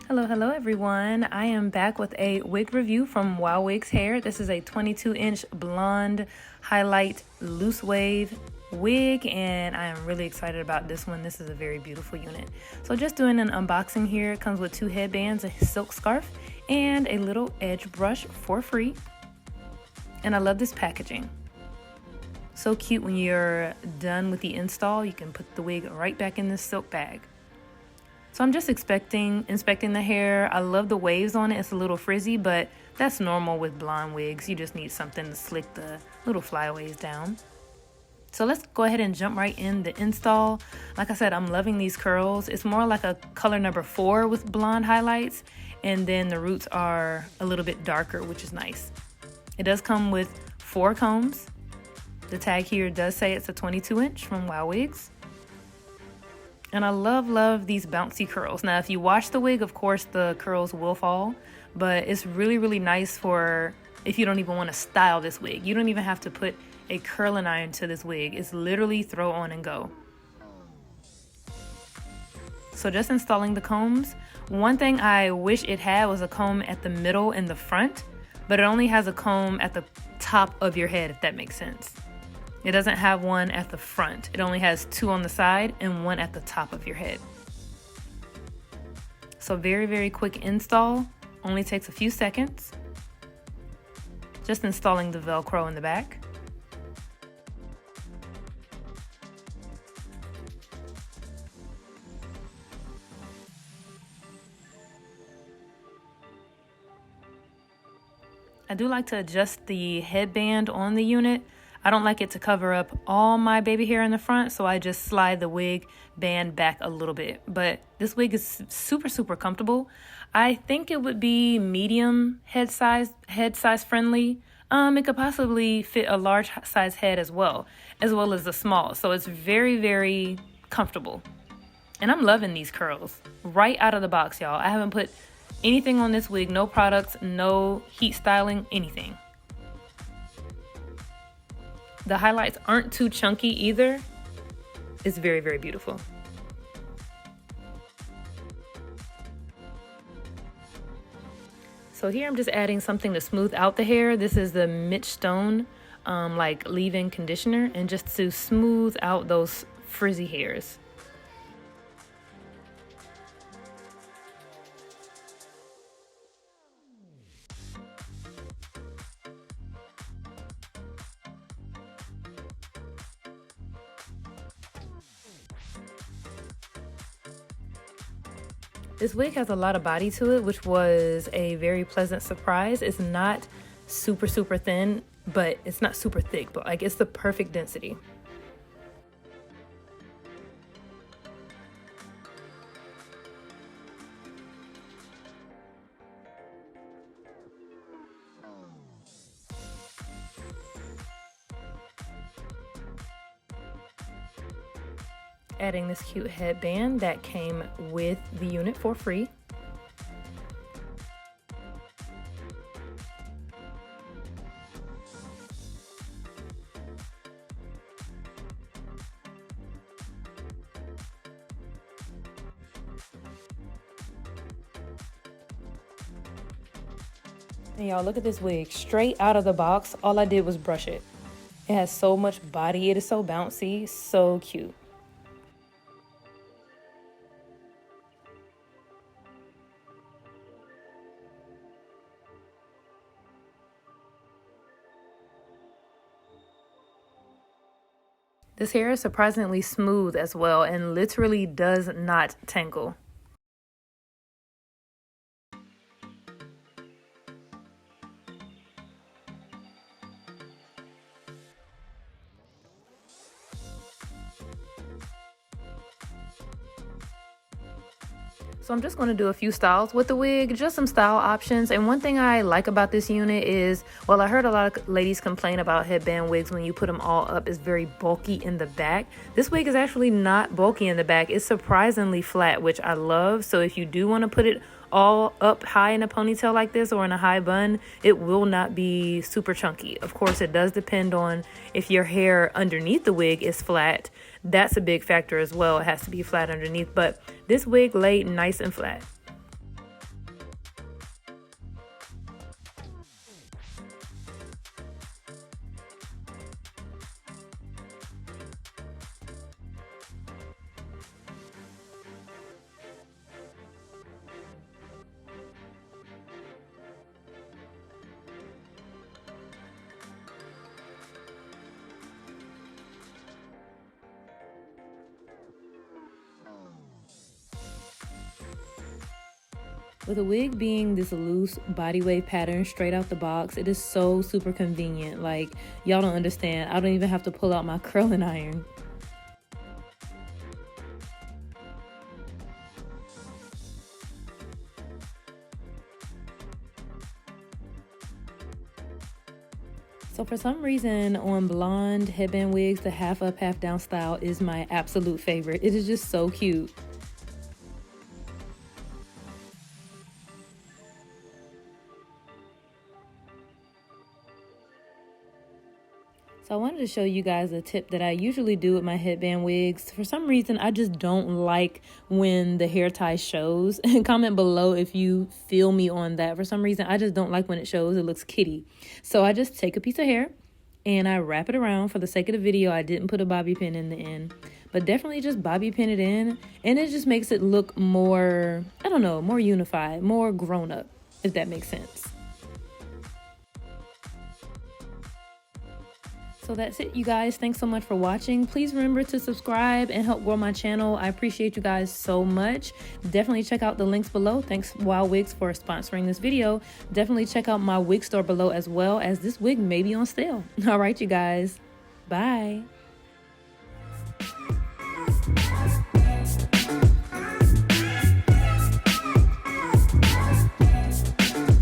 Hello everyone. I am back with a wig review from WoWigs hair. This is a 22-inch blonde highlight loose wave wig, and I am really excited about this one. This is a very beautiful unit. So just doing an unboxing here. It comes with 2 headbands, a silk scarf, and a little edge brush for free. And I love this packaging. So cute. When you're done with the install, you can put the wig right back in this silk bag. So I'm just inspecting the hair. I love the waves on it. It's a little frizzy, but that's normal with blonde wigs. You just need something to slick the little flyaways down. So let's go ahead and jump right in the install. Like I said, I'm loving these curls. It's more like a color number 4 with blonde highlights, and then the roots are a little bit darker, which is nice. It does come with 4 combs. The tag here does say it's a 22-inch from WoWigs. And I love these bouncy curls. Now, if you wash the wig, of course, the curls will fall, but it's really nice for if you don't even want to style this wig. You don't even have to put a curling iron to this wig. It's literally throw on and go. So just installing the combs. One thing I wish it had was a comb at the middle and the front, but it only has a comb at the top of your head, if that makes sense. It doesn't have one at the front. It only has 2 on the side and 1 at the top of your head. So very quick install. Only takes a few seconds. Just installing the Velcro in the back. I do like to adjust the headband on the unit. I don't like it to cover up all my baby hair in the front, so I just slide the wig band back a little bit. But this wig is super comfortable. I think it would be medium head size friendly. It could possibly fit a large size head as well as the small. So it's very comfortable. And I'm loving these curls right out of the box, y'all. I haven't put anything on this wig, no products, no heat styling, anything. The highlights aren't too chunky either. It's very beautiful. So here I'm just adding something to smooth out the hair. This is the Mitch Stone like leave-in conditioner, and just to smooth out those frizzy hairs. This wig has a lot of body to it, which was a very pleasant surprise. It's not super thin, but it's not super thick, but like it's the perfect density. Adding this cute headband that came with the unit for free. And y'all, look at this wig. Straight out of the box, all I did was brush it. It has so much body. It is so bouncy, so cute. This hair is surprisingly smooth as well and literally does not tangle. So I'm just going to do a few styles with the wig, just some style options. And one thing I like about this unit is, well, I heard a lot of ladies complain about headband wigs when you put them all up, it's very bulky in the back. This wig is actually not bulky in the back. It's surprisingly flat, which I love. So if you do want to put it all up high in a ponytail like this or in a high bun, it will not be super chunky. Of course, it does depend on if your hair underneath the wig is flat. That's a big factor as well. It has to be flat underneath, but this wig laid nice and flat. With a wig being this loose body wave pattern straight out the box, it is so super convenient. Like, y'all don't understand. I don't even have to pull out my curling iron. So for some reason on blonde headband wigs, the half up, half down style is my absolute favorite. It is just so cute. So I wanted to show you guys a tip that I usually do with my headband wigs. For some reason, I just don't like when the hair tie shows. Comment below if you feel me on that. For some reason, I just don't like when it shows. It looks kitty. So I just take a piece of hair and I wrap it around. For the sake of the video, I didn't put a bobby pin in the end. But definitely just bobby pin it in. And it just makes it look more, I don't know, more unified, more grown up, if that makes sense. So that's it, you guys. Thanks so much for watching. Please remember to subscribe and help grow my channel. I appreciate you guys so much. Definitely check out the links below. Thanks WoWigs for sponsoring this video. Definitely check out my wig store below as well, as this wig may be on sale. All right, you guys. Bye.